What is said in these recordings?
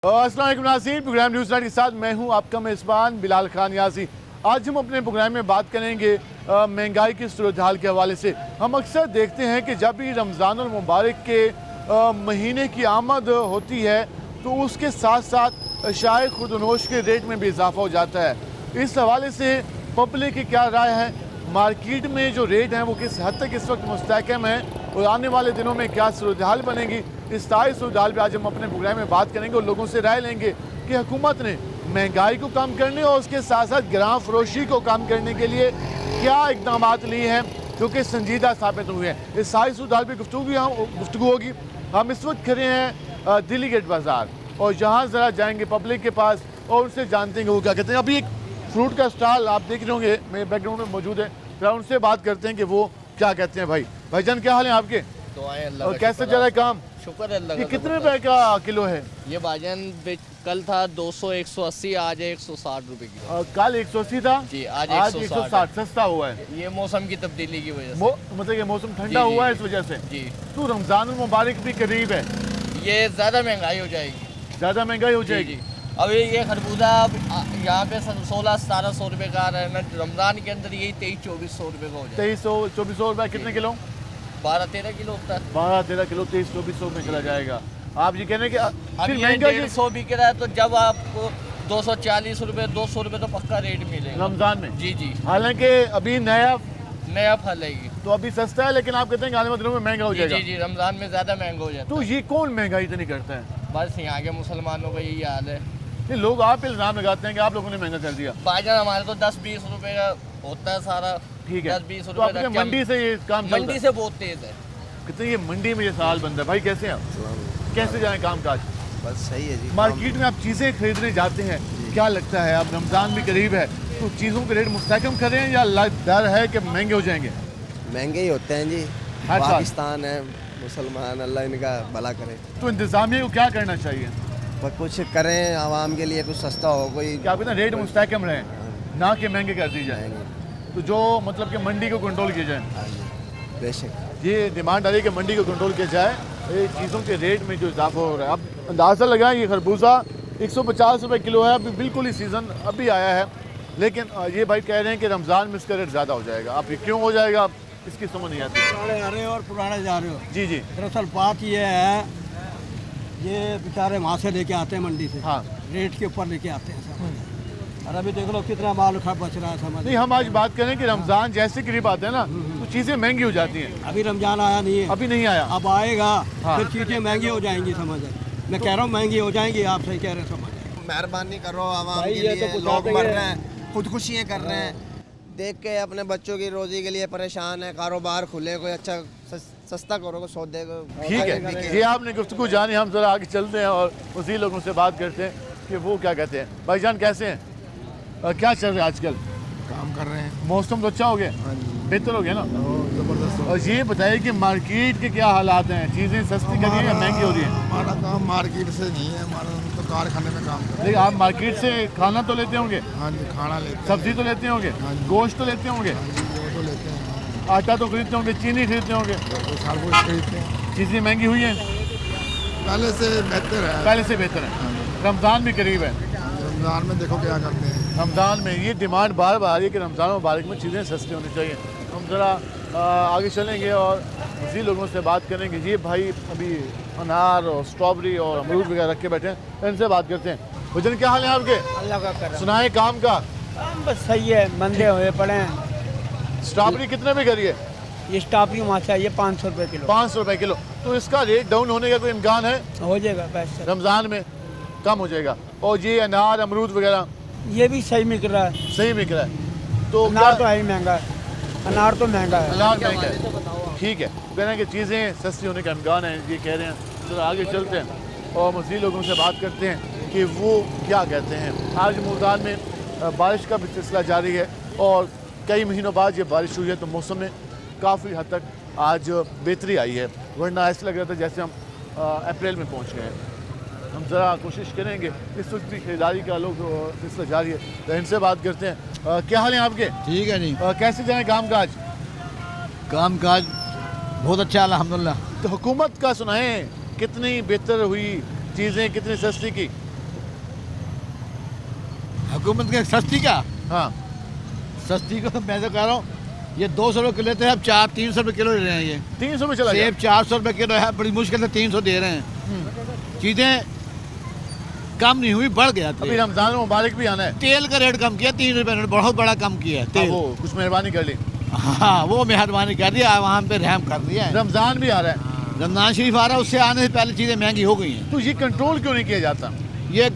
अस्सलाम वालेकुम नाज़रीन, प्रोग्राम न्यूज़ नाइट के साथ मैं हूं आपका मेज़बान बिलाल खान यासी। आज हम अपने प्रोग्राम में बात करेंगे महंगाई की सूरत हाल के हवाले से। हम अक्सर देखते हैं कि जब भी रमज़ानुल मुबारक के महीने की आमद होती है तो उसके साथ साथ शाय खुर्दनोश के रेट में भी इजाफा हो जाता है। इस हवाले से पब्लिक की क्या राय है, मार्केट में जो रेट हैं वो किस हद तक इस वक्त मुस्तहकम है और आने वाले दिनों में क्या सूरत हाल बनेगी, इस सारी सूरत हाल पर आज हम अपने प्रोग्राम में बात करेंगे और लोगों से राय लेंगे कि हुकूमत ने महंगाई को कम करने और उसके साथ साथ गिरां फरोशी को कम करने के लिए क्या इकदाम लिए हैं जो कि संजीदा साबित हुए हैं। इस सारी सूरत हाल पर गुफ्तगू होगी। हम इस वक्त खड़े हैं दिल्ली गेट बाज़ार और जहाँ ज़रा जाएंगे पब्लिक के पास और उनसे जानते हैं वो क्या कहते हैं। अभी एक फ्रूट का स्टॉल आप देख रहे होंगे मेरे बैकग्राउंड में मौजूद है, जरा उनसे बात करते हैं कि वो क्या कहते हैं। भाईजान क्या हाल है आपके? तो आए अल्लाह और कैसे चल रहा है काम? शुक्र है अल्लाह का। ये कितने रुपए का किलो है? ये भाईजान कल था 200 180, आज है 160 रुपए की। कल 180 था जी, आज 160 सस्ता हुआ है। ये मौसम की तब्दीली की वजह से मतलब ये मौसम ठंडा हुआ है इस वजह से। जी, तो रमजान मुबारक भी करीब है, ये ज़्यादा महंगाई हो जाएगी। ज़्यादा महंगाई हो जाएगी। जी। अब ये खरबूजा यहाँ पे 16-1700 रुपए का आ रहा है ना, रमजान के अंदर यही 23-2400 रुपए का हो जाए। 2300-2400 रुपए कितने किलो? 12-13 किलो होता है। 12-13 किलो 2300-2400 में चला जाएगा। आप ये कहने कि अब ये 150 बिक रहा है तो जब आपको 240 रुपए 200 रुपए तो पक्का रेट मिलेगा रमजान में। जी जी, हालांकि अभी नया फल है ये। तो अभी सस्ता है, लेकिन आप कहते हैं कि आने वाले दिनों में महंगा हो जाएगा। जी जी, रमजान में ज़्यादा महंगा हो जाता तो ये कौन महंगाई इतनी करता है? है। बस यहाँ के मुसलमानों का यही हाल है। ये लोग आप पे इल्ज़ाम लगाते हैं कि आप लोगों ने महंगा कर दिया। भाईजान हमारे तो 10-20 रुपए का होता है सारा। ठीक है, 10-20 तो रुपए आपके मंडी से ये काम चलता है? मंडी से बहुत तेज है। कितने ये मंडी में ये सवाल बनता है। भाई कैसे हैं आप? कैसे जाए काम काज? बस सही है जी। मार्केट में आप चीज़ें खरीदने जाते हैं, क्या लगता है अब रमज़ान भी करीब है तो चीज़ों के रेट मुस्तहकम करें या डर है कि महंगे हो जाएंगे? महंगे ही होते हैं जी। हर साल। पाकिस्तान है, मुसलमान, अल्लाह इनका भला करे। तो इंतज़ामिया को क्या करना चाहिए? पर कुछ करें आवाम के लिए, कुछ सस्ता हो कोई। क्या कहते हैं रेट मुस्तहकम रहें, ना कि महंगे कर दी जाए। महंगे। तो जो मतलब कि मंडी को कंट्रोल किया जाए, हाँ जी, बेशक। ये डिमांड आ रही है कि मंडी को कंट्रोल किया जाए, ये चीज़ों के रेट में जो इजाफा हो रहा है। अब अंदाज़ा लगाएं ये खरबूजा 150 रुपये किलो है, अभी बिल्कुल ही सीज़न अभी आया है, लेकिन ये भाई कह रहे हैं कि रमज़ान में इसका रेट ज़्यादा हो जाएगा। अब ये क्यों हो जाएगा इसकी समझ नहीं आती। पुराने आ रहे हो और पुराने जा रहे हो। जी जी दरअसल बात ये है, ये बेचारे वहाँ से लेके आते हैं मंडी से। हाँ। रेट के ऊपर लेके आते हैं समझ। और अभी देख लो कितना माल बच रहा है समझ। नहीं, हम आज बात करें कि रमज़ान जैसे करीब आते हैं ना तो चीज़ें महंगी हो जाती हैं। अभी रमजान आया नहीं है, अभी नहीं आया। अब आएगा। हाँ। फिर चीज़ें महंगी हो जाएंगी समझ। मैं कह रहा हूँ महंगी हो जाएंगी, आप सही कह रहे हैं समझ। मेहरबानी करो आवाम भाई, के ये लिए। तो लोग बताते मर हैं। रहे हैं, खुदकुशियाँ कर रहे हैं, देख के अपने बच्चों की रोजी के लिए परेशान है। कारोबार खुले, कोई अच्छा सस्ता करो, कोई सौदे को। ठीक है, ये आपने गुफ्तगू जानी, हम ज़रा आगे चलते हैं और उसी लोगों से बात करते हैं कि वो क्या कहते हैं। भाईजान कैसे हैं? क्या चल रहा है आजकल? काम कर रहे हैं। मौसम तो अच्छा हो गया, बेहतर हो गया ना? जबरदस्त। और ये बताइए कि मार्केट के क्या हालात हैं, चीज़ें सस्ती कर रही हैं या महंगी हो रही हैं? हमारा काम मार्केट से नहीं है, हमारा तो कारखाने में काम कर। लेकिन आप मार्केट से खाना तो लेते होंगे, हाँ जी, खाना लेते हैं। सब्जी तो लेते होंगे, हाँ जी। गोश्त तो लेते होंगे, हाँ जी, वो तो लेते हैं। आटा तो खरीदते होंगे, चीनी खरीदते होंगे, वो साल कुछ खरीदते हैं। चीज़ें महंगी हुई हैं, पहले से बेहतर है। पहले से बेहतर है। रमज़ान भी करीब है, रमज़ान में देखो क्या करते हैं। रमज़ान में ये डिमांड बार बार आ रही है कि रमज़ान मुबारक में चीज़ें सस्ती होनी चाहिए। हम ज़रा आगे चलेंगे और उसी लोगों से बात करेंगे। ये भाई अभी अनार और स्ट्रॉबेरी और अमरूद वगैरह रख के बैठे हैं, इनसे बात करते हैं। भजन क्या हाल है आपके? अल्लाह का कर। सुनाए काम का। बस सही है, मंदे हुए पड़े हैं। स्ट्रॉबेरी कितने में करिए? ये स्टॉपरी वहाँ चाहिए 500 रुपये किलो। 500 रुपये किलो। तो इसका रेट डाउन होने का कोई इम्कान है? हो जाएगा पैसे, रमज़ान में कम हो जाएगा। और ये अनार अमरूद वगैरह ये भी सही मिल रहा है। सही बिक रहा है? तो अनार तो है ही महंगा है, अनार तो महंगा है। अनार महंगा है, ठीक है। कह रहे हैं कि चीज़ें सस्ती होने का इम्कान है, ये कह रहे हैं। तो आगे चलते हैं और मज़ीद लोगों से बात करते हैं कि वो क्या कहते हैं। आज मुल्तान में बारिश का भी सिलसिला जारी है और कई महीनों बाद ये बारिश हुई है तो मौसम में काफ़ी हद तक आज बेहतरी आई है, वरना ऐसा लग रहा था जैसे हम अप्रैल में पहुँच गए हैं। हम ज़रा कोशिश करेंगे, इस वक्त भी खरीदारी का लोग सिलसिला जारी है, तो इनसे बात करते हैं। क्या हाल है आपके? ठीक है जी। कैसे जाएँ काम काज? काम काज बहुत अच्छा अल्हम्दुलिल्लाह। तो हुकूमत का सुनाएं, कितनी बेहतर हुई चीज़ें, कितनी सस्ती की? हुकूमत के सस्ती का हाँ सस्ती को मैं तो कह रहा हूँ ये 200 रुपये किलो थे अब 300 रुपये किलो ले रहे हैं ये 300 में चला गया। सेब 400 रुपये किलो है बड़ी मुश्किल से 300 दे रहे हैं चीज़ें कम नहीं हुई बढ़ गया अभी तेल रमजान मुबारक भी आना है। तेल का रेट कम किया 3 रुपये बहुत बड़ा कम किया है हाँ, तेल वो कुछ मेहरबानी कर ली। हाँ वो मेहरबानी कर दिया वहाँ पे रहम कर दिया है रमजान भी आ रहा है रमजान शरीफ आ रहा है उससे आने से पहले चीज़ें महंगी हो गई हैं तो ये कंट्रोल क्यों नहीं किया जाता? ये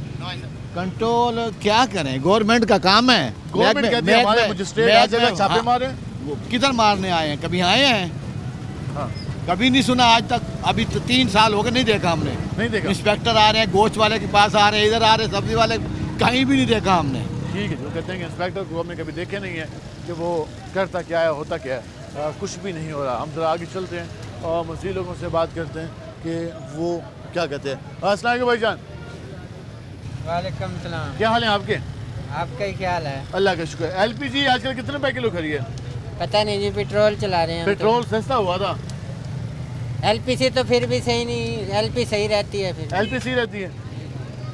कंट्रोल क्या करें गवर्नमेंट का काम है गवर्नमेंट कहती है हमारे मजिस्ट्रेट हर जगह छापे मारे। वो किधर मारने आए हैं कभी आए हैं हाँ कभी नहीं सुना आज तक अभी तो 3 साल हो गए नहीं देखा हमने नहीं देखा। इंस्पेक्टर आ रहे हैं गोश्त वाले के पास आ रहे हैं इधर आ रहे हैं सब्जी वाले कहीं भी नहीं देखा हमने ठीक है जो कहते हैं कि इंस्पेक्टर को हमने कभी देखे नहीं है कि वो करता क्या है होता क्या है। कुछ भी नहीं हो रहा। हम जरा आगे चलते हैं और मज़ीद लोगों से बात करते हैं कि वो क्या कहते हैं। अस्सलाम वालेकुम भाईजान, वालेकुम सलाम। क्या हाल है आपके? आपका ही ख्याल है? अल्लाह का शुक्र। एलपीजी आजकल कितने रुपए किलो खरी है? पता नहीं जी, पेट्रोल चला रहे हैं हम पेट्रोल सस्ता हुआ था। तो। एलपीसी तो फिर भी सही नहीं, एलपी सही रहती है फिर। एलपीसी रहती है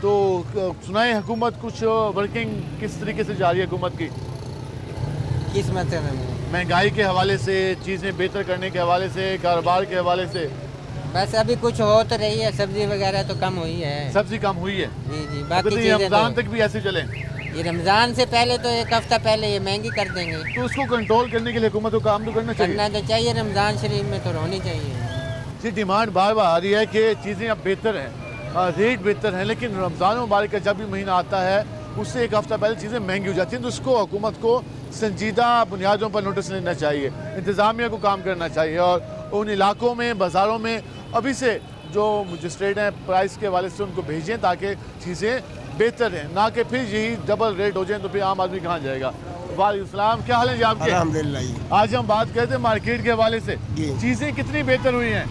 तो सुनाए हुकूमत कुछ वर्किंग किस तरीके से जा रही है हुकूमत की? किस मतलब में? महंगाई के हवाले से, चीज़ें बेहतर करने के हवाले से, कारोबार के हवाले से। बस अभी कुछ हो तो रही है, सब्जी वगैरह तो कम हुई है। सब्जी कम हुई है। जी जी, अभी बाकी तो ये चीज़ें रमज़ान तो तक भी ऐसे चले ये रमज़ान से पहले तो 1 हफ्ता पहले ये महंगी कर देंगे। तो उसको कंट्रोल करने के लिए हुकूमत को काम तो करना चाहिए। करना तो चाहिए, रमज़ान शरीफ में तो होनी चाहिए। जी डिमांड बार बार आ रही है कि चीज़ें अब बेहतर हैं, रेट बेहतर हैं, लेकिन रमज़ान मुबारक का जब भी महीना आता है उससे 1 हफ्ता पहले चीज़ें महंगी हो जाती हैं। तो उसको हुकूमत को संजीदा बुनियादों पर नोटिस लेना चाहिए, इंतज़ामिया को काम करना चाहिए और उन इलाकों में बाज़ारों में अभी से जो मजिस्ट्रेट हैं प्राइस के हवाले से उनको भेजें ताकि चीज़ें बेहतर हैं, ना कि फिर यही डबल रेट हो जाए तो फिर आम आदमी कहाँ जाएगा। वालेकुम, क्या हाल है जी आपके? अल्हम्दुलिल्लाह जी। आज हम बात करते हैं मार्केट के हवाले से, जी। चीज़ें कितनी बेहतर हुई हैं?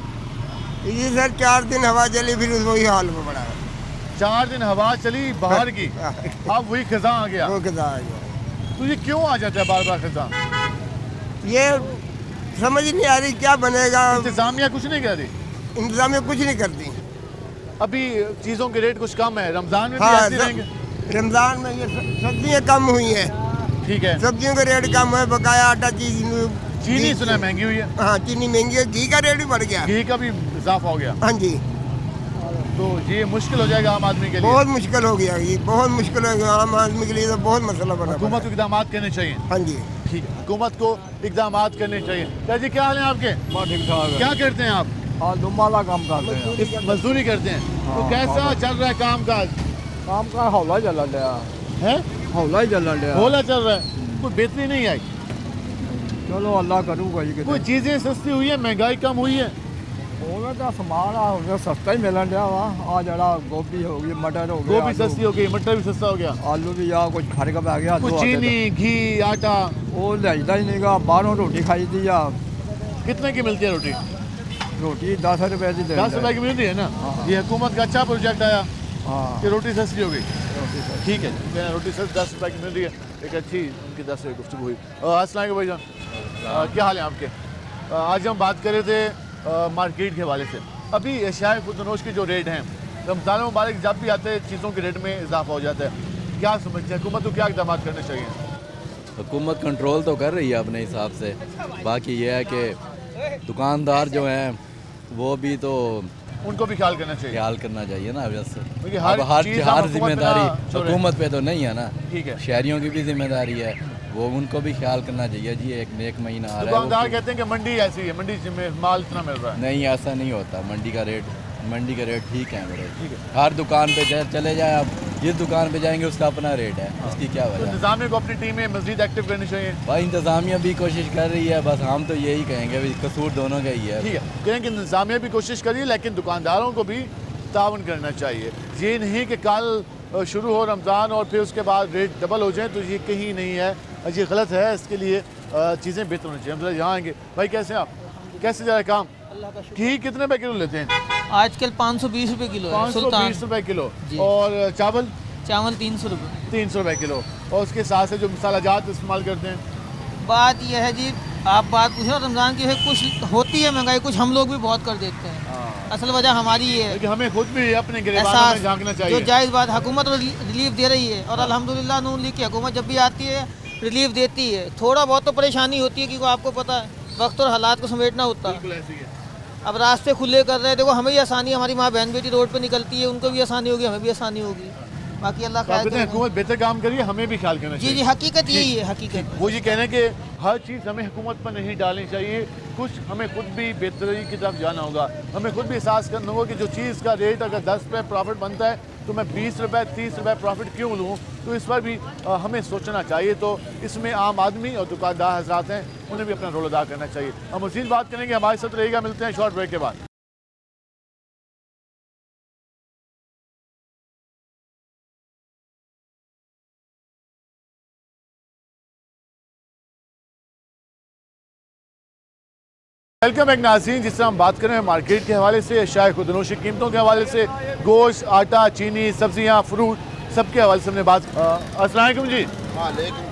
ये सर 4 दिन हवा चली फिर वही हाल में पड़ा 4 दिन हवा चली बाहर की, अब वही खजा आ गया। तो ये क्यों आ जाता है बार बार खजा? ये समझ नहीं आ रही क्या बनेगा। इंतजामिया कुछ नहीं कर रही, इंतजामिया कुछ नहीं करती। अभी चीज़ों के रेट कुछ कम है, रमज़ान में भी हाँ, ऐसे रहेंगे। रमज़ान में ये सब्जियाँ कम हुई हैं, ठीक है। सब्जियों का रेट कम है, बकाया आटा चीनी सुना है महंगी हुई है। हाँ चीनी महंगी है, घी का रेट भी बढ़ गया। घी का भी इजाफा हो गया, हाँ जी, तो ये मुश्किल हो जाएगा आम आदमी के लिए। बहुत मुश्किल हो गया, ये बहुत मुश्किल हो गया आम आदमी के लिए, तो बहुत मसला बना। हुकूमत को इकदाम करने चाहिए। हाँ जी, ठीक है, हुकूमत को इकदाम करने चाहिए। क्या जी क्या हाल है आपके? ठीक ठाक क्या करते हैं आप? हाँ दुमाला काम करते हैं इस मजदूरी करते हैं, तो हाँ, कैसा चल रहा है काम काज? काम का हौला चलन दिया है हौला ही चलन दिया होला चल रहा है, कोई बेहतरी नहीं आई? चलो अल्लाह करूँगा जी कोई चीज़ें सस्ती हुई है, महंगाई कम हुई है? होगा तो सामान आ सस्ता ही मिलन दिया वहाँ आ जरा गोभी हो गई, मटर हो गया, गोभी सस्ती हो गई, मटर भी सस्ता हो गया, आलू भी या कुछ फर्क आ गया। कुछ चीनी घी आटा वो लेता ही नहीं गा, बाहरों रोटी खाई थी या कितने की मिलती है रोटी? रोटी 10 रुपए की 10 रुपए की मिलती है ना। ये हुकूमत का अच्छा प्रोजेक्ट आया हाँ कि रोटी सस्ती हो गई। ठीक है, रोटी सस्ती 10 रुपए की मिल रही है, एक अच्छी उनकी 10 रुपये गुफ्तगू हुई। अस्सलाम वालेकुम भाईजान, क्या हाल है आपके? आज हम बात कर रहे थे मार्केट के हवाले से। अभी एशियाई खुदनोश के जो रेट हैं, रमज़ान मुबारक जब भी आते हैं चीज़ों के रेट में इजाफा हो जाता है। क्या समझते हैं हुकूमत को क्या इकदाम करने चाहिए? हुकूमत कंट्रोल तो कर रही है अपने हिसाब से, बाकी ये है कि दुकानदार जो हैं वो भी तो उनको भी ख्याल करना चाहिए। ख्याल करना चाहिए ना वैसे। क्योंकि अब हर चीज़ हम हुकूमत पे ना जिम्मेदारी छोड़ें। हुकूमत पे तो नहीं है ना, ठीक है, शहरियों की भी जिम्मेदारी है, वो उनको भी ख्याल करना चाहिए जी। एक महीना आ रहा दुकानदार है कहते हैं कि मंडी ऐसी है, मंडी में माल इतना मिल रहा है। नहीं, ऐसा नहीं होता। मंडी का रेट ठीक है मेरे। ठीक है, हर दुकान पे चले जाए आप, जिस दुकान पे जाएंगे उसका अपना रेट है, उसकी क्या तो वजह। इंतजामिया को अपनी टीम में मजीद एक्टिव करनी चाहिए। भाई इंतज़ामिया भी कोशिश कर रही है, बस हम तो यही कहेंगे भाई कसूर दोनों का ही है। ठीक है, कहें कि इंतजामिया भी कोशिश करिए, लेकिन दुकानदारों को भी तावन करना चाहिए। ये नहीं कि कल शुरू हो रमज़ान और फिर उसके बाद रेट डबल हो जाए, तो ये कहीं नहीं है, ये गलत है। इसके लिए चीज़ें बेहतर होनी चाहिए। हम जरा यहाँ आएंगे। भाई कैसे हैं आप? कैसे जा रहा है काम? घी कितने रुपए किलो लेते हैं? आजकल 520 रुपए किलो है 520 रुपए किलो। जी। और चावल? चावल 300 रुपये। 300 रुपए किलो। और उसके साथ से जो मसाला जात इस्तेमाल करते हैं? बात यह है जी, आप बात पूछो रमज़ान की है, कुछ होती है महंगाई, कुछ हम लोग भी बहुत कर देते हैं। असल वजह हमारी ये है, लेकिन हमें खुद भी अपने गिरेबानों में झांकना जो चाहिए। जायज़ बात, हुकूमत रिलीफ दे रही है और अल्हम्दुलिल्लाह नून लीग की हुकूमत जब भी आती है रिलीफ देती है। थोड़ा बहुत तो परेशानी होती है, क्योंकि आपको पता है वक्त और हालात को समेटना होता है। बिल्कुल ऐसी है। अब रास्ते खुले कर रहे हैं, देखो हमें भी आसानी, हमारी माँ बहन बेटी रोड पे निकलती है, उनको भी आसानी होगी, हमें भी आसानी होगी। बाकी अल्लाह तो आप खैर कहते हैं करे। हुकूमत बेहतर काम करिए, हमें भी ख्याल करना जी चाहिए। जी, हकीकत यही है, हकीकत। वो ये कह रहे हैं कि हर चीज़ हमें हुकूमत पर नहीं डालनी चाहिए, कुछ हमें खुद भी बेहतरी की तरफ जाना होगा। हमें खुद भी एहसास करना होगा कि जो चीज़ का रेट अगर 10 रुपये प्रॉफिट बनता है तो मैं 20 रुपये 30 रुपये प्रॉफिट क्यों लूँ। तो इस पर भी हमें सोचना चाहिए। तो इसमें आम आदमी और दुकानदार हजरात हैं, उन्हें भी अपना रोल अदा करना चाहिए। हम मज़ीद बात करेंगे, हमारे साथ रहेगा। मिलते हैं शॉर्ट ब्रेक के बाद। वेलकम बैक नाज़रीन। जिस तरह हम बात कर रहे हैं मार्केट के हवाले से, अशाए खुदनोशी कीमतों के हवाले से, गोश्त, आटा, चीनी, सब्जियां, फ्रूट, सबके हवाले से हमने बात। अस्सलाम वालेकुम जी,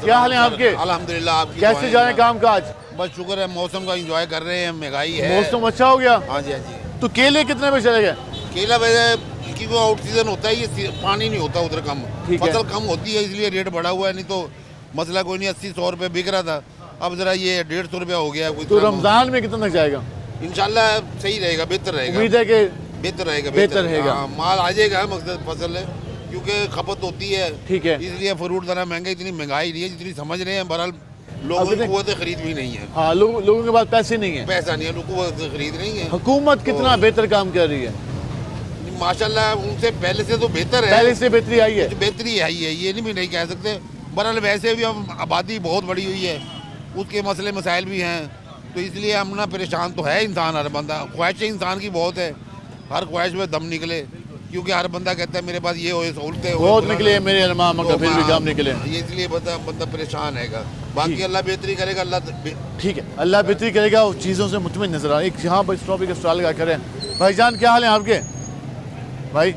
क्या हाल है आपके? अल्हम्दुलिल्लाह। आपकी कैसे जा रहे हैं काम काज? बस शुक्र है, मौसम का एंजॉय कर रहे हैं। महंगाई है, मौसम अच्छा हो गया। हाँ जी हाँ जी। तो केले कितने में चले गए? केला वैसे क्योंकि आउट सीजन होता है, ये पानी नहीं होता उधर कम, ठीक है। फसल कम होती है इसलिए रेट बढ़ा हुआ है। नहीं तो मसला कोई नहीं, 80-100 रुपये बिक रहा था, अब जरा ये 150 रुपया हो गया। तो रमजान में कितना तक जाएगा? इंशाल्लाह सही रहेगा, बेहतर रहेगा। उम्मीद है कि बेहतर रहेगा, बेहतर रहेगा। हाँ, माल आ जाएगा, मकसद फसल है क्योंकि खपत होती है, ठीक है। इसलिए फ्रूट ज़रा महंगा, इतनी महंगाई नहीं है जितनी समझ रहे हैं। बहरहाल लोगों की कुव्वत खरीद भी नहीं है। हाँ, लोगों के पास पैसे नहीं है, पैसा नहीं है, कुव्वत खरीद नहीं है। हुकूमत कितना बेहतर काम कर रही है? माशाल्लाह उनसे पहले से तो बेहतर है, पहले से बेहतरी आई है। कुछ बेहतरी आई है, ये नहीं कह सकते। बहरहाल वैसे भी अब आबादी बहुत बड़ी हुई है, उसके मसले मसाइल भी हैं, तो इसलिए हम ना परेशान तो है इंसान, हर बंदा। ख्वाहिशें इंसान की बहुत है, हर ख्वाहिश में दम निकले, क्योंकि हर बंदा कहता है मेरे पास ये हो, सहूलतें हो, बहुत निकले मेरे अरमा, मगर फिर भी काम निकले। ये इसलिए बंदा परेशान है। बाकी अल्लाह बेहतरी करेगा, अल्लाह ठीक है, अल्लाह बेहतरी करेगा। और चीज़ों से मुतमिन नजर आ रहा है। एक यहाँ पर स्ट्रॉबेरी का स्टॉल लगा करें। भाईजान क्या हाल है आपके? भाई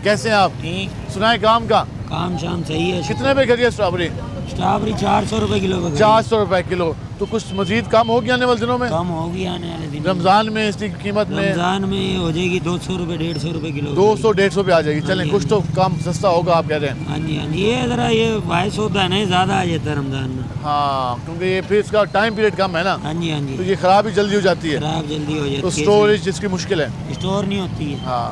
कैसे हैं आप? ठीक, सुनाए काम का? काम शाम सही है। कितने पे करिए स्ट्रॉबेरी? स्ट्रॉबेरी 400 रुपए किलो पे 400 रुपए किलो। तो कुछ मजीद कम होगी आने वाले दिनों में? कम होगी आने वाले दिन। रमजान में इसकी कीमत में रमजान में हो जाएगी 200 रुपए 150 रुपए किलो। 200-150 पे आ जाएगी। चलें, कुछ तो कम सस्ता होगा आप कह रहे हैं। हाँ जी हाँ जी, ये ज़रा ये बायस होता है ना, ज़्यादा आ जाता है रमजान में। हाँ, क्योंकि ये फिर इसका टाइम पीरियड कम है ना, हाँ जी हाँ तो जी, ये खराब ही जल्दी हो जाती है, खराब जल्दी हो जाती तो है। स्टोरेज जिसकी मुश्किल है। स्टोर नहीं होती है, हाँ,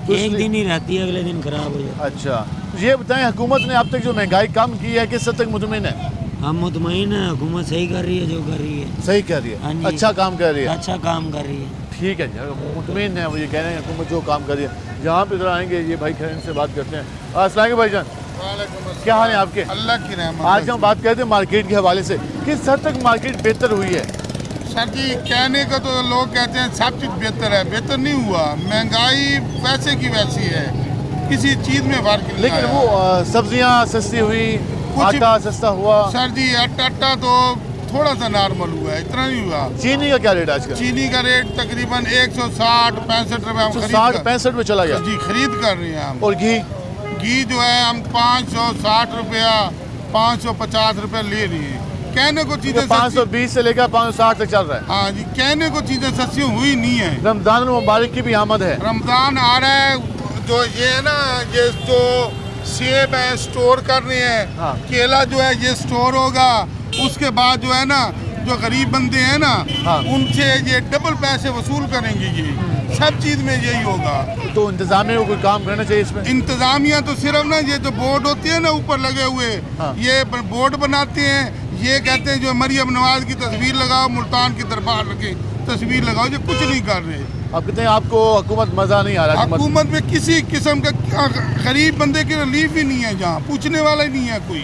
तो एक इसलिए- दिन ही रहती है, अगले दिन खराब हो जाती है। अच्छा, तो ये बताएं हुकूमत ने अब तक जो महंगाई कम की है किस हद तक मुतमिन है? हम मुतमईन है, हुकूमत सही कर रही है जो कर रही है। सही कर रही हाँ है, जी। अच्छा काम कर रही है। अच्छा काम कर रही है। ठीक है जी, अगर मुतमिन है, वो ये कह रहे हैं हुकूमत जो काम कर रही है। जहाँ पे इधर आएंगे ये भाई खैर इनसे बात करते हैं। अस्सलाम वालेकुम भाईजान, क्या हाल है आपके? अल्लाह की रहमत। आज हम बात करते हैं मार्केट के हवाले से, किस हद तक मार्केट बेहतर हुई है? सर जी, कहने का तो लोग कहते हैं सब चीज़ बेहतर है, बेहतर नहीं हुआ। महंगाई वैसे की वैसी है, किसी चीज़ में फर्क नहीं लेकिन आया। वो सब्जियां सस्ती हुई, आटा सस्ता हुआ, सर जी आटा तो थोड़ा सा नॉर्मल हुआ है, इतना नहीं हुआ। चीनी का क्या रेट है आजकल? चीनी का रेट तकरीबन 160-65 रुपये हम खरीद 60-65 में चला गया। जी खरीद कर रहे हैं हम। और घी? घी जो है हम 560 रुपया 550 रुपये ले रहे हैं। कहने को चीज़ें 520 से लेकर 560 तक चल रहा है। हाँ जी, कहने को चीज़ें सस्ती हुई नहीं है। रमजान मुबारक की भी आमद है। रमज़ान आ रहा है, जो ये है ना, ये जो सेब है स्टोर कर रहे हैं, हाँ। केला जो है ये स्टोर होगा, उसके बाद जो है ना जो गरीब बंदे हैं ना, हाँ। उनसे ये डबल पैसे वसूल करेंगे। ये सब चीज़ में यही होगा। तो इंतजामिया को कोई काम करना चाहिए इसमें। इंतजामिया तो सिर्फ ना ये जो बोर्ड होती है ना ऊपर लगे हुए, हाँ। ये बोर्ड बनाते हैं, ये कहते हैं जो मरियम नवाज की तस्वीर लगाओ, मुल्तान की दरबार रखे तस्वीर लगाओ, ये कुछ नहीं कर रहे। आप कहते हैं आपको हुकूमत मजा नहीं आ रहा? हुकूमत में किसी किस्म का गरीब बंदे की रिलीफ ही नहीं है, जहाँ पूछने वाला ही नहीं है कोई।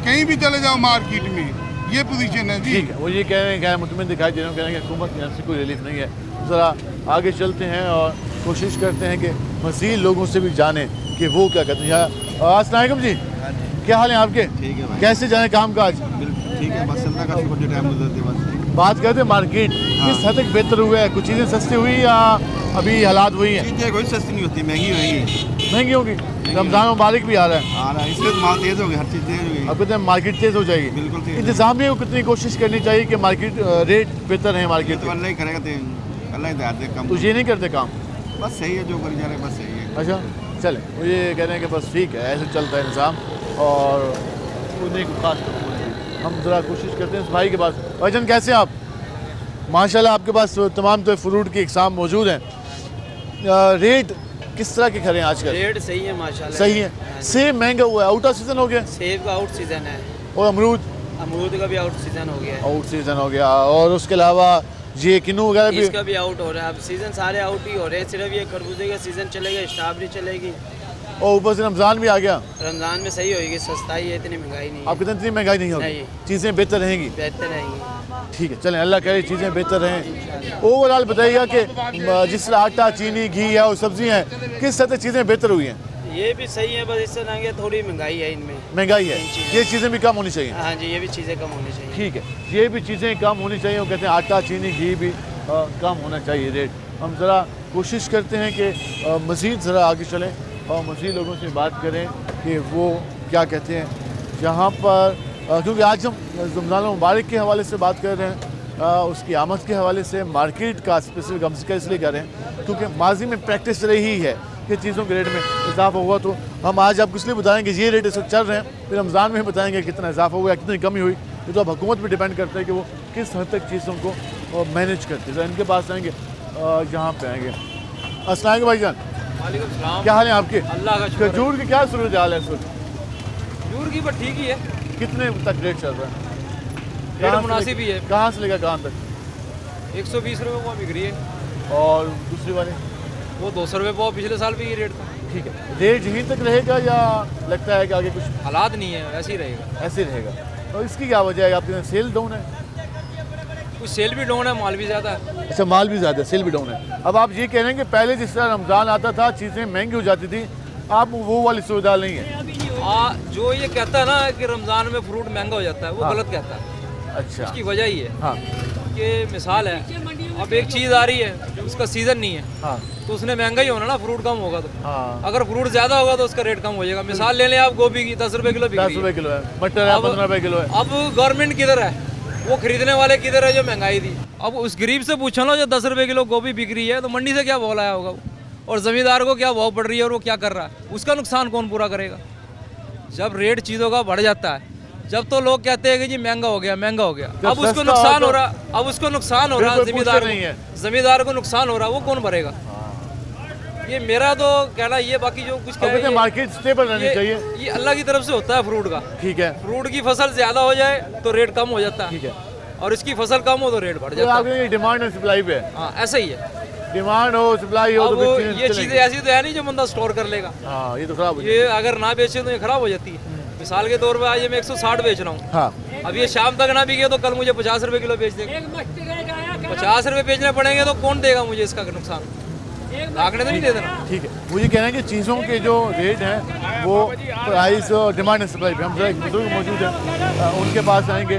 कहीं भी चले जाओ मार्केट में, ये पोजीशन है जी। ठीक है, वो ये कह रहे हैं, क्या मुतमिन दिखाई दे रहे हैं, कह रहे हैं कि हुकूमत की तरफ से कोई रिलीफ नहीं है। ज़रा आगे चलते हैं और कोशिश करते हैं कि मज़ीद लोगों से भी जाने कि वो क्या कहते हैं। अस्सलाम वालेकुम जी, क्या हाल है आपके? ठीक है भाई। कैसे जाने काम काज? ठीक है, बस अल्लाह का शुक्र, जो टाइम गुजरते बस। बात करते हैं मार्केट, किस हद तक बेहतर हुआ है? कुछ चीज़ें सस्ती हुई या अभी हालात वही हैं? चीज़ें कोई सस्ती नहीं होती, महंगी होगी। महंगी होगी? रमज़ान मुबारक भी आ रहा है, आ रहा है, इसलिए तो माल तेज़ हो गई, हर चीज़ तेज़ हो गई। अब कहते हैं मार्केट तेज़ हो जाएगी। बिल्कुल तेज़। इंतज़ामिया को कितनी कोशिश करनी चाहिए कि मार्केट रेट बेहतर है मार्केट तो के? अल्लाह ही करेगा, तो अल्लाह ही दे कम। तो ये नहीं करते काम? बस सही है, जो करी जा रहे हैं बस सही है। अच्छा चले, वो ये कह रहे हैं कि बस ठीक है, ऐसे चलता है निज़ाम और उन्हीं को खास कर हम ज़रा कोशिश करते हैं इस भाई के पास। भाईजान कैसे हैं आप? माशाल्लाह आपके पास तमाम तो फ्रूट की इकसाम मौजूद हैं। रेट किस तरह के खड़े हैं आजकल? रेट सही है माशाल्लाह। सही है। सेब महंगा हुआ है, आउट ऑफ सीज़न हो गया। सेब का आउट सीज़न है और अमरूद? अमरूद का भी आउट सीज़न हो गया है। आउट सीज़न हो गया। और उसके अलावा ये किन्नू वगैरह भी? इसका भी आउट हो रहा है। अब सीज़न सारे आउट ही हो रहे हैं, सिर्फ ये खरबूजे का सीज़न चलेगा, स्ट्रॉबेरी चलेगी। और ऊपर से रमज़ान भी आ गया। रमज़ान में सही होगी, सस्ताई है, इतनी महंगाई नहीं है। आपके इतनी महंगाई नहीं होगी, नहीं। चीज़ें बेहतर रहेंगी। बेहतर रहेंगी। ठीक है चलें, अल्लाह करे चीज़ें बेहतर रहें। ओवरऑल बताइएगा कि जिस तरह आटा, चीनी, घी है और सब्जियाँ हैं, किस तरह से चीज़ें बेहतर हुई हैं? ये भी सही है, बस इससे आगे थोड़ी महंगाई है इनमें। महंगाई है, ये चीज़ें भी कम होनी चाहिए। हाँ जी, ये भी चीज़ें कम होनी चाहिए। ठीक है, ये भी चीज़ें कम होनी चाहिए। वो कहते हैं आटा, चीनी, घी भी कम होना चाहिए रेट। हम ज़रा कोशिश करते हैं कि मज़ीद ज़रा आगे चलें और मज़ीद लोगों से बात करें कि वो क्या कहते हैं जहाँ पर क्योंकि आज हम रमज़ान मुबारक के हवाले से बात कर रहे हैं, उसकी आमद के हवाले से मार्केट का स्पेसिफिक हम इसलिए कर रहे हैं क्योंकि माजी में प्रैक्टिस रही है कि चीज़ों के रेट में इजाफा हुआ। तो हम आज आपको इसलिए बताएंगे ये रेट इस वक्त चल रहे हैं, फिर रमज़ान में बताएंगे कितना इजाफा हुआ, कितनी कमी हुई। ये तो अब हुकूमत पर डिपेंड करता है कि वो किस हद तक चीज़ों को मैनेज करती है। इनके पास आएंगे, यहाँ पे आएंगे। अस्सलाम वालेकुम भाईजान, क्या हाल है आपके? अल्लाह का शुक्र। खजूर की क्या सूरत हाल है इस वक्त? खजूर की बट ठीक ही है, कितने तक रेट चल रहा है? रेट मुनासिब ही है। कहाँ से लेकर कहाँ तक? 120 रुपये पाव बिक रही है और दूसरी वाले? वो 200 रुपये पाव पिछले साल भी ये रेट था। ठीक है, रेट यहीं तक रहेगा या लगता है कि आगे कुछ हालात नहीं है, ऐसे ही रहेगा। ऐसे ही रहेगा? और इसकी क्या वजह है? आपके यहाँ सेल डाउन है? कुछ सेल भी डाउन है, माल भी ज़्यादा है। अच्छा, माल भी ज़्यादा है, सेल भी डाउन है। अब आप ये कह रहे हैं कि पहले जिस तरह रमज़ान आता था चीज़ें महंगी हो जाती थी, आप वो वाली सुविधा नहीं है? जो ये कहता है ना कि रमज़ान में फ्रूट महंगा हो जाता है, वो हाँ। गलत कहता है। अच्छा, उसकी वजह ही है हाँ कि मिसाल है, अब एक चीज़ आ रही है, उसका सीज़न नहीं है, हाँ तो उसने महंगा ही होना ना, फ्रूट कम होगा तो। हाँ। अगर फ्रूट ज़्यादा होगा तो उसका रेट कम हो जाएगा। मिसाल ले लें आप, गोभी की 10 रुपये किलो बिक 10 रही है। रुपये किलो है, मटर है अब- 15 रुपये किलो है। अब गवर्नमेंट किधर है, वो खरीदने वाले किधर है जो महंगाई दी? अब उस गरीब से पूछो ना जो 10 रुपये किलो गोभी बिक रही है, तो मंडी से क्या भाव लाया होगा वो, और ज़मींदार को क्या भाव पड़ रही है और वो क्या कर रहा है, उसका नुकसान कौन पूरा करेगा? जब रेट चीज़ों का बढ़ जाता है, जब तो लोग कहते हैं कि जी महंगा हो गया, महंगा हो गया। जब अब उसको सस्ता नुकसान हो तो- हो रहा, अब उसको नुकसान हो रहा कोई ज़मींदार पूछता नहीं है। को, ज़मींदार को नुकसान हो रहा, वो कौन भरेगा? ये मेरा तो कहना ये, बाकी जो कुछ अब कहते हैं मार्केट स्टेबल रहनी चाहिए। ये अल्लाह की तरफ से होता है फ्रूट का। ठीक है, फ्रूट की फसल ज़्यादा हो जाए तो रेट कम हो जाता है, ठीक है। और इसकी फसल कम हो तो रेट बढ़ तो जाता है। आपके डिमांड और सप्लाई पे है? हाँ, ऐसा ही है। डिमांड हो, सप्लाई हो तो अब फिर ये चलेगी। चीज़ें ऐसी तो है नहीं जो बंदा स्टोर कर लेगा। हाँ, ये तो खराब हो ये अगर ना बेचे तो ये खराब हो जाती है। मिसाल के तौर पे आज ये मैं 160 बेच रहा हूँ, हाँ। अब ये शाम तक ना बिके तो कल मुझे 50 रुपये किलो बेच देगा। 50 रुपये बेचने पड़ेंगे तो कौन देगा मुझे इसका नुकसान? आंकड़े तो नहीं दे देना। ठीक है, मुझे कहना है कि चीज़ों के जो रेट हैं वो प्राइस और डिमांड एंड सप्लाई पे हम जरा एक बुजुर्ग मौजूद हैं, उनके पास आएंगे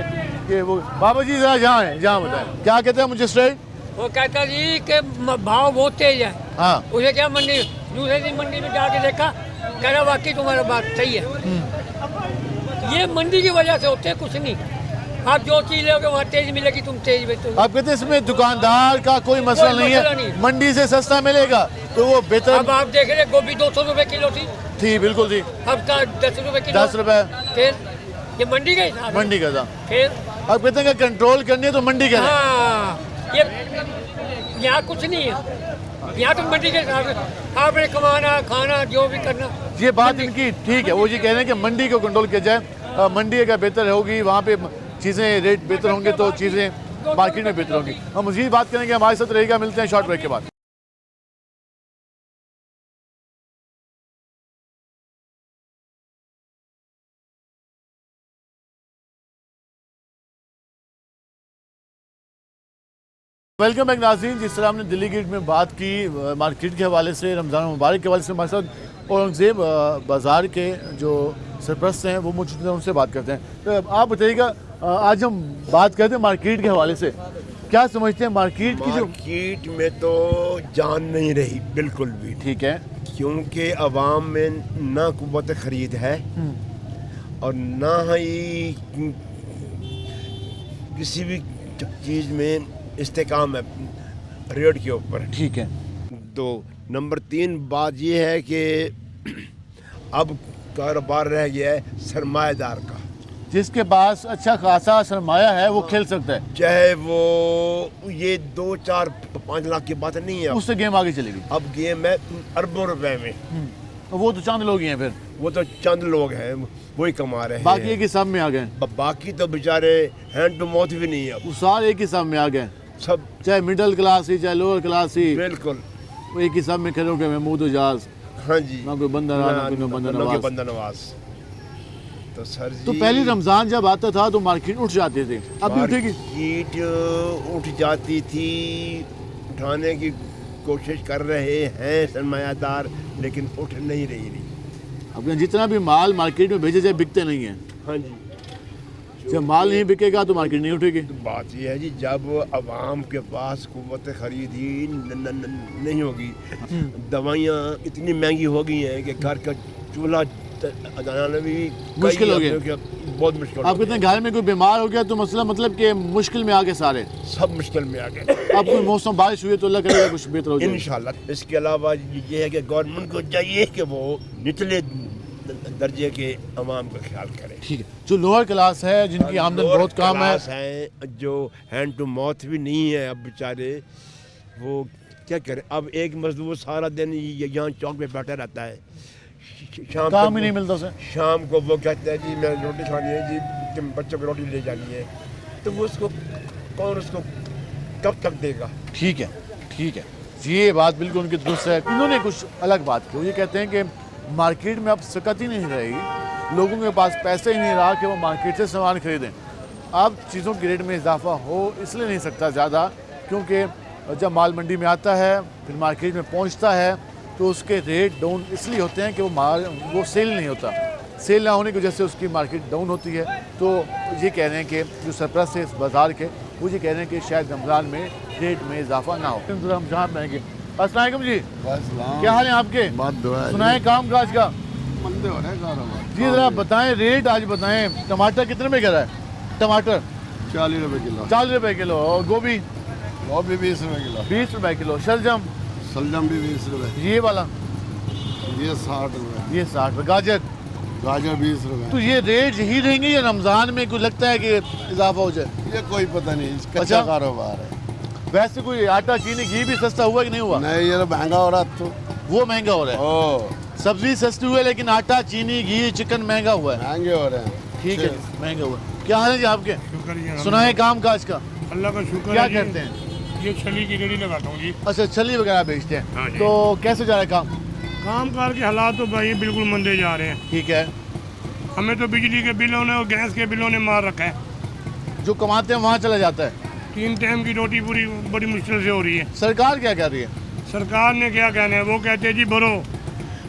कि वो बाबा जी जरा जहाँ हैं जहाँ बताएं क्या कहते हैं मुझे स्ट्रेट? वो कहता जी कि भाव बहुत तेज है। हाँ, उसे क्या मंडी, दूसरे दिन मंडी में जाके देखा, कह रहा वाकई तुम्हारा बात सही है। ये मंडी की वजह से होते हैं, कुछ नहीं। आप जो चीज़ लोगे वहाँ तेज मिलेगी, तुम तेज बेचोगे। आप कहते हैं इसमें दुकानदार का कोई मसला नहीं मसला है, नहीं। मंडी से सस्ता मिलेगा तो वो बेहतर। अब आप देख रहे गोभी 200 रुपये किलो थी, बिल्कुल थी, अब का 10 रुपये किलो। 10 रुपए फिर ये मंडी का हिसाब है। मंडी का था। फिर आप कहते हैं कि कंट्रोल करनी है तो मंडी का है। हाँ, ये यहाँ कुछ नहीं है, यहाँ तो मंडी के हिसाब से आपने कमाना, खाना, जो भी करना। ये बात इनकी ठीक है, वो ये कह रहे हैं कि मंडी को कंट्रोल किया जाए। मंडी अगर बेहतर होगी, वहाँ पे चीज़ें रेट बेहतर होंगे तो चीज़ें मार्केट में बेहतर होंगी। हम मज़ीद बात करेंगे, हमारे साथ रहेगा। मिलते हैं शॉर्ट ब्रेक के बाद। वेलकम बैक नाज़रीन। जिस तरह हमने दिल्ली गेट में बात की मार्केट के हवाले से, रमज़ान मुबारक के हवाले से, हमारे साथ औरंगज़ेब बाज़ार के जो सरपरस्त हैं वो मौजूद हैं, उनसे बात करते हैं। तो आप बताइएगा, आज हम बात करते हैं मार्केट के हवाले से, क्या समझते हैं मार्केट की? जो मार्केट में तो जान नहीं रही बिल्कुल भी। ठीक है, क्योंकि अवाम में ना कुव्वत ख़रीद है और ना ही किसी भी चीज़ में इस्तेकाम है रेट के ऊपर। ठीक है। तो नंबर 3 बात ये है कि अब कारोबार रह गया है सरमाएदार का। जिसके पास अच्छा खासा सरमाया है वो खेल सकता है, चाहे वो ये 2, 4, 5 लाख की बात नहीं है, उससे गेम आगे चलेगी। अब गेम है अरबों रुपए में। तो वो तो चंद लोग ही हैं, फिर वो तो चंद लोग हैं, वही कमा रहे हैं। बाकी एक हिसाब में आ गए। बाकी तो बेचारे हैंड टू माउथ भी नहीं है, वो सारे एक हिसाब में आ गए सब, चाहे मिडिल क्लास ही चाहे लोअर क्लास ही, बिल्कुल वो एक हिसाब में खड़े हो गए। महमूद उजाज, हाँ जी, ना कोई बंदा रहा ना कोई बंदा नवाज। तो सर जी तो पहले रमजान जब आता था तो मार्केट उठ जाते थे, अभी उठेगी? मार्केट उठ जाती थी, उठाने की कोशिश कर रहे हैं सरमायादार, लेकिन उठ नहीं रही। अपने जितना भी माल मार्केट में भेजे जाए बिकते नहीं है। हाँ जी, जब माल नहीं बिकेगा तो मार्केट नहीं उठेगी। तो बात यह है जी, जब अवाम के पास कुव्वत खरीद ही नहीं होगी, दवाइयाँ इतनी महंगी हो गई हैं कि घर का चूल्हा जलाना भी मुश्किल हो गया, बहुत मुश्किल। आप कहते हैं घर में कोई बीमार हो गया तो मसला मतलब कि मुश्किल में आ गए, सारे सब मुश्किल में आ गए। अब कोई मौसम बारिश हुई तो अल्लाह करेगा कुछ बेहतर हो जाए इंशाल्लाह। इसके अलावा ये है कि गवर्नमेंट को चाहिए कि वो निचले दर्जे के अवाम का ख्याल करे। ठीक है। जो लोअर क्लास है, जिनकी आमदन बहुत कम है, जो हैंड टू माउथ भी नहीं है, अब बेचारे वो क्या करें। अब एक मजदूर सारा दिन यहाँ चौक पे बैठा रहता है, शाम काम ही नहीं मिलता उसे। शाम को वो कहता है जी मैं रोटी खानी है जी, कि बच्चों को रोटी ले जानी है, तो वो उसको कौन उसको कब तक देगा। ठीक है, ठीक है, ये बात बिल्कुल उनकी दुरुस्त है। इन्होंने कुछ अलग बात की, ये कहते हैं कि मार्केट में अब सकत ही नहीं रही, लोगों के पास पैसे ही नहीं रहा कि वो मार्केट से सामान खरीदें। अब चीज़ों के रेट में इजाफा हो इसलिए नहीं सकता ज़्यादा, क्योंकि जब माल मंडी में आता है फिर मार्केट में पहुंचता है तो उसके रेट डाउन इसलिए होते हैं कि वो सेल नहीं होता। सेल ना होने की वजह से उसकी मार्केट डाउन होती है। तो ये कह रहे हैं कि जो सरप्लस है इस बाज़ार के, वो ये कह रहे हैं कि शायद रमज़ान में रेट में इजाफा ना हो। हम जहाँ रहेंगे। अस्सलाम वालेकुम जी, क्या हाल है आपके? सुनाएं काम काज का। मंदे हो रहे हैं कारोबार जी ज़रा बताएं, रेट आज बताएं। टमाटर कितने में गिर रहा है? टमाटर 40 रुपए किलो। 40 रुपए किलो। और गोभी? गोभी 20 रुपए किलो। 20 रुपए किलो। शलजम? शलजम भी 20 रुपए। ये वाला? ये 60 रुपए। ये 60 रुपए। गाजर? गाजर 20 रुपए। तो ये रेट यही रहेंगे या रमज़ान में कुछ लगता है कि इजाफा हो जाए? ये कोई पता नहीं, कच्चा कारोबार है। वैसे कोई आटा चीनी घी भी सस्ता हुआ कि नहीं हुआ? नहीं, ये तो महंगा हो रहा है। तो वो महंगा हो रहा है। सब्जी सस्ती हुई है लेकिन आटा चीनी घी चिकन महंगा हुआ है। महंगे हो रहे हैं। ठीक है, महंगा हुआ। क्या हाल है जी आपके? सुनाए काम काज का। अल्लाह का शुक्र। क्या करते हैं? ये छली की रेडी लगाता हूँ जी। अच्छा, छली वगैरह बेचते हैं। हाँ जी। तो कैसे जा रहा है काम? काम कार के हालात तो भाई बिल्कुल मंदे जा रहे हैं। ठीक है। हमें तो बिजली के बिलों ने और गैस के बिलों ने मार रखा है। जो कमाते हैं वहाँ चला जाता है। 3 टाइम की रोटी पूरी बड़ी मुश्किल से हो रही है। सरकार क्या कर रही है? सरकार ने क्या कहना है, वो कहते हैं जी भरो,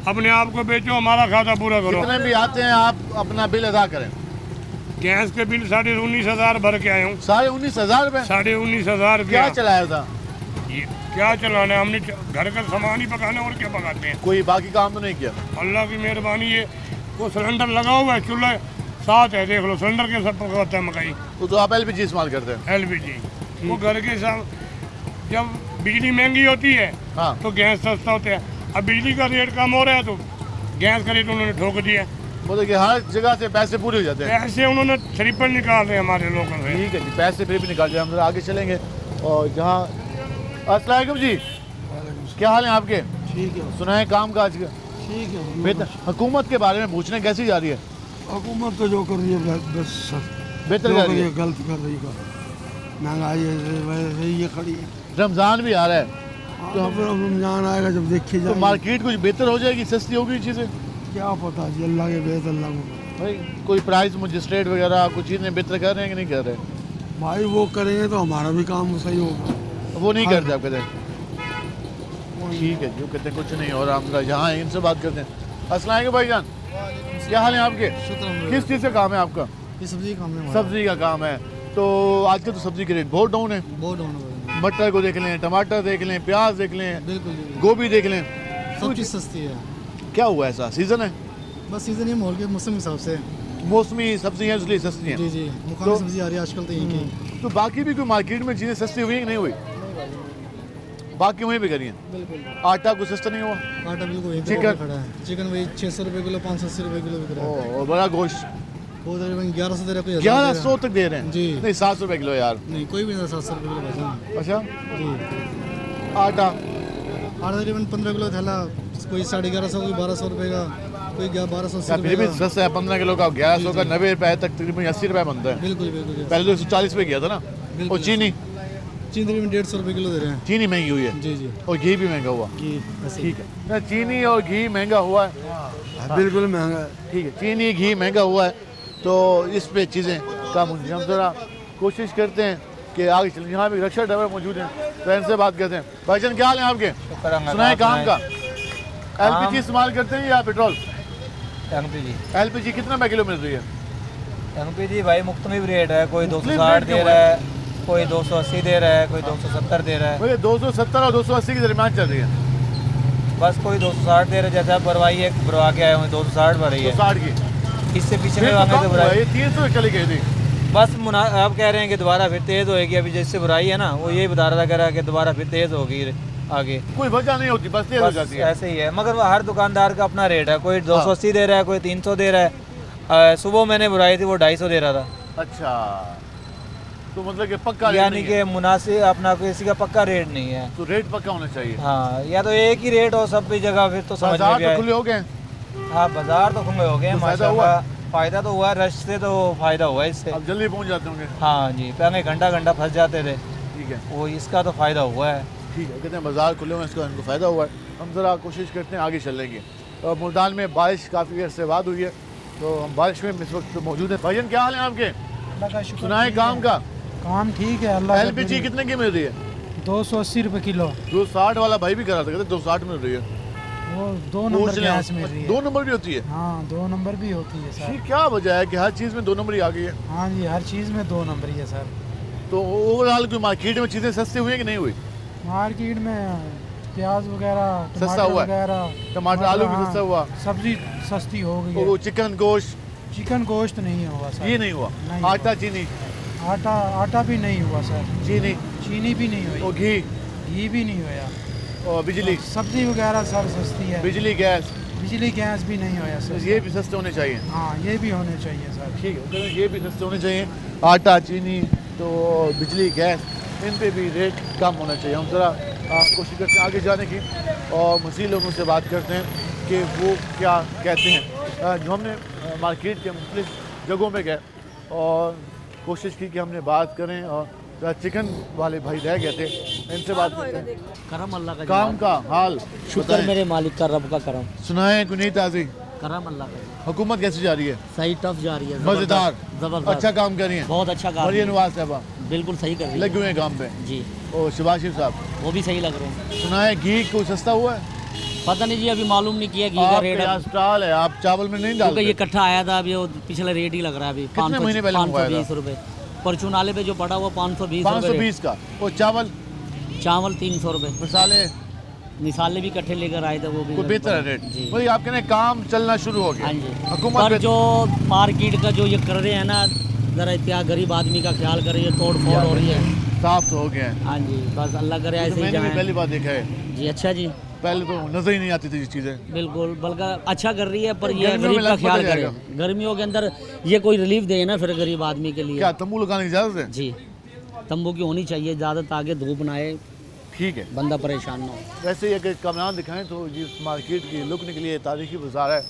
अपने आप को बेचो, हमारा खाता पूरा करो। जितने भी आते हैं आप अपना बिल अदा करें। गैस के बिल 19,500 भर के आया हूँ। 19,500 रुपए? 19,500। क्या चलाया था? ये क्या चलाना है, हमने घर का सामान ही पकाना, और क्या पकाते हैं। कोई बाकी काम तो नहीं किया? अल्लाह की मेहरबानी है, वो सिलेंडर लगा हुआ है, चूल्हा साथ है, देख लो सिलेंडर के सब पकाता है मकई। तो आप LPG इस्तेमाल करते हैं? LPG वो घर के साथ। जब बिजली महंगी होती है हाँ, तो गैस सस्ता होता है। अब बिजली का रेट कम हो रहा है तो गैस का रेट उन्होंने ठोक दिया। मतलब कि हर जगह से पैसे पूरे हो जाते हैं। पैसे उन्होंने थ्रिपल निकाल रहे हैं हमारे लोगों से। ठीक है जी, पैसे फिर भी निकाल दिए। हम जरा आगे चलेंगे और जहाँ। अस्सलाम वालेकुम जी, क्या हाल है आपके? ठीक है। सुनाए काम काज का। ठीक है। बेहतर। हुकूमत के बारे में पूछने कैसी जा रही है? हुकूमत तो जो कर रही है बस बेहतर कर रही है। गलत कर रही है, महंगाई वैसे ही ये खड़ी है। रमज़ान भी आ रहा है तो अब रमजान आएगा जब देखी जाए तो मार्केट कुछ बेहतर हो जाएगी, सस्ती होगी चीज़ें। क्या पता जी, अल्लाह के बेहतर अल्लाह को। भाई कोई प्राइस मजिस्ट्रेट वगैरह कुछ चीज़ें बेहतर कर रहे हैं कि नहीं कर रहे? भाई वो करेंगे तो हमारा भी काम सही होगा। वो नहीं करते आप कहते हैं? ठीक है, जो कहते हैं कुछ नहीं हो रहा, हम यहाँ इनसे बात करते हैं। अस्सलाम वालेकुम भाईजान, क्या हाल है आपके? किस चीज़ का काम है आपका? ये सब्जी का काम है। सब्जी का काम है। तो आजकल तो सब्जी के रेट बहुत डाउन है। बहुत डाउन है। मटर को देख लें, टमाटर देख लें, प्याज देख लें, बिल्कुल गोभी देख लें, सब चीज़ सस्ती है। क्या हुआ ऐसा, सीज़न है? बस सीज़न ये माहौल के मौसम के हिसाब से। मौसमी सब्जी है इसलिए सस्ती हैं। जी जी, मुकामी सब्जी आ रही है आजकल तो यहीं की। तो बाकी भी कोई मार्केट में चीज़ें सस्ती हुई कि नहीं हुई? बाकी वहीं पे करी हैं। बिल्कुल। आटा कुछ सस्ता नहीं हुआ? आटा बिल्कुल वहीं पे चिकन खड़ा है। चिकन वही 600 रुपये किलो, 580 रुपये किलो बिक रहा है। और बड़ा गोश्त वो तकरीबन 1100 दे रहा है, 1100 तक दे रहे हैं? जी नहीं 700 रुपये किलो यार। नहीं, कोई भी नहीं 700 रुपये किलो भाईजान। अच्छा जी। आटा तकरीबन 15 किलो थैला, कोई 1150, कोई 1200 रुपये का, कोई 1280 फिर भी सस्ता है। 15 किलो का 1100 का 90 रुपये तक, तकरीबन 80 रुपये बनता है। बिल्कुल बिल्कुल। पहले तो 140 रुपये गया था ना। और चीनी तकरीबन 150 रुपये किलो दे रहे हैं। चीनी महंगी हुई है। जी जी। और घी भी महंगा हुआ। ठीक है ना, चीनी और घी महंगा हुआ है। बिल्कुल महंगा। ठीक है, चीनी घी महंगा हुआ है तो इस पे चीज़ें कम होंगी। हम ज़रा कोशिश करते हैं कि आगे चलें। यहाँ भी रक्षा ड्राइवर मौजूद हैं, तो इनसे बात करते हैं। भाईजान क्या हाल है आपके? सुनाए काम का। LPG इस्तेमाल करते हैं या पेट्रोल? LPG कितना रुपये किलो मिल रही है? LPG भाई मुख्तलिफ रेट है, कोई 260 दे रहा है, कोई 280 दे रहा है, कोई 270 दे रहा है। मुझे 270 और 280 के दरमियान चल रही है। बस कोई 260 दे रहा है, जैसे आप भरवाई है, भरवा के आए हुए 260 भरी है। 260 की इससे पीछे फिर में तो आगे कम तो हुआ है, भराई ये 300 चली गई थी। बस आप कह रहे हैं कि दोबारा फिर तेज़ होएगी। अभी जैसे भराई है ना, वो यही बता रहा था, कह रहा है कि दोबारा फिर तेज़ होगी आगे। कोई वजह नहीं होती, बस तेज़ हो जाती है। ऐसे ही है, मगर वो हर दुकानदार का अपना रेट है। कोई 280 दे रहा है, कोई 300 दे रहा है। सुबह मैंने भराई थी, वो 250 दे रहा था। अच्छा, तो मतलब कि पक्का यानी कि मुनासिब अपना किसी का पक्का रेट नहीं है। तो रेट पक्का होना चाहिए। हाँ, या तो एक ही रेट हो सब जगह, फिर तो समझ में भी आए। खुले हो गए? हाँ, बाजार तो खुले हो गए। माशाल्लाह फायदा तो हुआ, रश से तो फायदा हुआ इससे। अब जल्दी पहुंच जाते होंगे। हाँ जी, पहले घंटा फंस जाते थे। ठीक है, वो इसका तो फायदा हुआ है। ठीक है, कहते हैं बाजार खुले हुए हैं, इसका इनको फ़ायदा हुआ है। हम ज़रा कोशिश करते हैं आगे चलेंगे। और मुल्तान में बारिश काफ़ी अरसे बाद हुई है, तो हम बारिश में इस वक्त मौजूद हैं। भाईजान क्या हाल है आपके? सुनाए काम का। काम ठीक है अल्लाह। LPG कितने की मिल रही है? 280 रुपये किलो। 260 वाला भाई भी करा था, कहते 260 मिल रही है। वो 2 नंबर गैस मिल रही है। 2 नंबर भी होती है? हाँ, 2 नंबर भी होती है सर। क्या वजह है कि हर चीज़ में 2 नंबर ही आ गई है? हाँ जी, हर चीज़ में 2 नंबर ही है सर। तो ओवरऑल कोई मार्केट में चीज़ें सस्ती हुई है कि नहीं हुई? मार्केट में प्याज वगैरह सस्ता हुआ, टमाटर आलू भी सस्ता हुआ, सब्जी सस्ती हो गई है। चिकन गोश्त नहीं हुआ सर। ये नहीं हुआ। आटा चीनी? आटा भी नहीं हुआ सर। चीनी भी नहीं हुई। और घी भी नहीं हुआ। और बिजली सब्जी वगैरह सर सस्ती है। बिजली गैस भी नहीं हुआ सर। ये भी सस्ते होने चाहिए। हाँ, ये भी होने चाहिए सर। ठीक है, तो ये भी सस्ते होने चाहिए। आटा चीनी तो बिजली गैस, इन पे भी रेट कम होना चाहिए। हम ज़रा कोशिश करते हैं आगे जाने की और मज़ीद लोगों से बात करते हैं कि वो क्या कहते हैं। जो हमने मार्केट के मुख्तलिफ जगहों पे गए और कोशिश की कि हमने बात करें, और चिकन वाले भाई रह गए थे, इनसे बात करते हैं। करम अल्लाह का, काम का हाल शुक्र मेरे मालिक का, रब का करम। सुनाए कोई नई ताज़ी? करम अल्लाह का। हुकूमत कैसी जा रही है? सही, टफ जा रही है, मज़ेदार, जबरदस्त, अच्छा काम कर रही है। बहुत अच्छा काम। मरियम नवाज साहबा बिल्कुल सही कर रही है, लगे हुए हैं काम पे जी। और शहबाज शरीफ साहब वो भी सही लग रहे हैं। सुनाए घी को सस्ता हुआ है? पता नहीं जी, अभी मालूम नहीं किया घी का रेट। स्टॉल है, आप चावल में नहीं डालते? ये इकट्ठा आया था, अभी पिछला रेट ही लग रहा है। अभी 520 रुपये परचून नाले पे जो पड़ा हुआ 520 का। और चावल 300 रुपये। मिसाले भी इकट्ठे लेकर आए थे, वो भी बेहतर है रेट जी। वही आप कहने काम चलना शुरू हो गया। हाँ जी, हुकूमत जो मार्केट का जो ये कर रहे हैं ना, ज़रा इतना गरीब आदमी का ख्याल करे, ये तोड़ फोड़ हो रही है। साफ तो हो गया है। हाँ जी, बस अल्लाह करे ऐसे ही जाए। पहली बार देखा है जी। अच्छा जी, पहले तो नजर ही नहीं आती थी ये चीज़ें। बिल्कुल, बल्कि अच्छा कर रही है, पर ये गरीब का ख्याल करे। गर्मियों के अंदर ये कोई रिलीफ दे ना फिर गरीब आदमी के लिए। क्या तंबू लगाने की इजाज़त है? जी, तंबू की होनी चाहिए ज़्यादा, ताकि धूप ना आए, ठीक है, बंदा परेशान ना हो। वैसे ही अगर कमरान दिखाएं तो जिस मार्केट की लुक निकली है, तारीखी बाजार है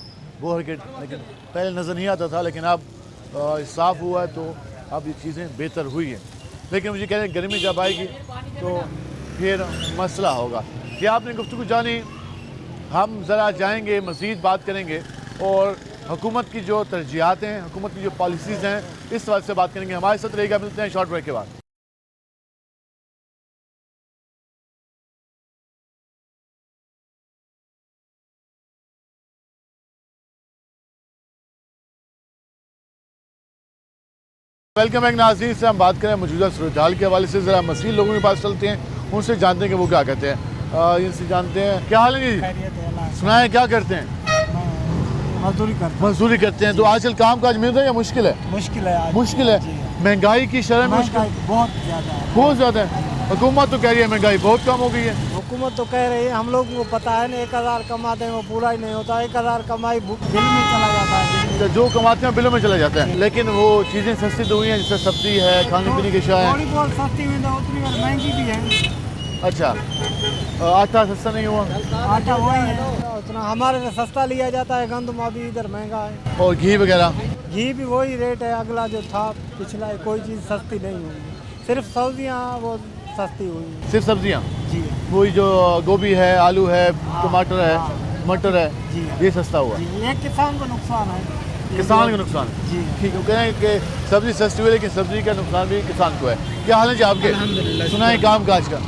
वो मार्केट, लेकिन पहले नज़र नहीं आता था, लेकिन अब साफ़ हुआ है तो अब ये चीज़ें बेहतर हुई हैं। लेकिन मुझे कह रहे हैं गर्मी जब आएगी तो फिर मसला होगा। कि आपने गुफ्तगू जानी, हम ज़रा जाएंगे मज़ीद बात करेंगे और हुकूमत की जो तरजीहात हैं, हुकूमत की जो पॉलिसीज़ हैं, इस बात से बात करेंगे। हमारे साथ रहेगा, मिलते हैं शॉर्ट ब्रेक के बाद। वेलकम बैक नाज़रीन। से हम बात करें मौजूदा सूरत हाल के हवाले से, ज़रा मसीह लोगों के पास चलते हैं, उनसे जानते हैं कि वो क्या कहते हैं। इनसे जानते हैं। क्या हाल है जी? सुनाए क्या करते हैं? मजदूरी करते हैं। तो आजकल काम काज मिल रहा है या मुश्किल है? मुश्किल है। महंगाई की शरह में बहुत ज़्यादा है। बहुत ज़्यादा है। हुकूमत तो कह रही है महंगाई बहुत कम हो गई है। हुकूमत तो कह रही है, हम लोग को पता है ना, 1000 कमाते हैं वो पूरा ही नहीं होता। 1000 कमाई बिल में चला जाता है। जो कमाते हैं बिलों में चला जाता है। लेकिन वो चीज़ें सस्ती तो हुई हैं, जैसे सब्जी है, खाने पीने की अशिया थोड़ी है। बहुत सस्ती हुई तो उतनी और महंगी भी है। अच्छा, आटा सस्ता नहीं हुआ? आटा वही है उतना, हमारे से सस्ता लिया जाता है। गंदम अभी इधर महंगा है। और घी वगैरह? घी भी वही रेट है अगला जो था पिछला। कोई चीज़ सस्ती नहीं हुई, सिर्फ सब्जियाँ वो सस्ती हुई। सिर्फ सब्जियाँ? जी। वही जो गोभी है, आलू है, टमाटर है, मटर है, ये सस्ता हुआ। ये किसान को नुकसान है। किसान का नुकसान जी। ठीक है, कह रहे हैं कि सब्जी सस्ती हुई लेकिन सब्जी का नुकसान भी किसान को है। क्या हाल है जी आपके? सुनाए काम काज का?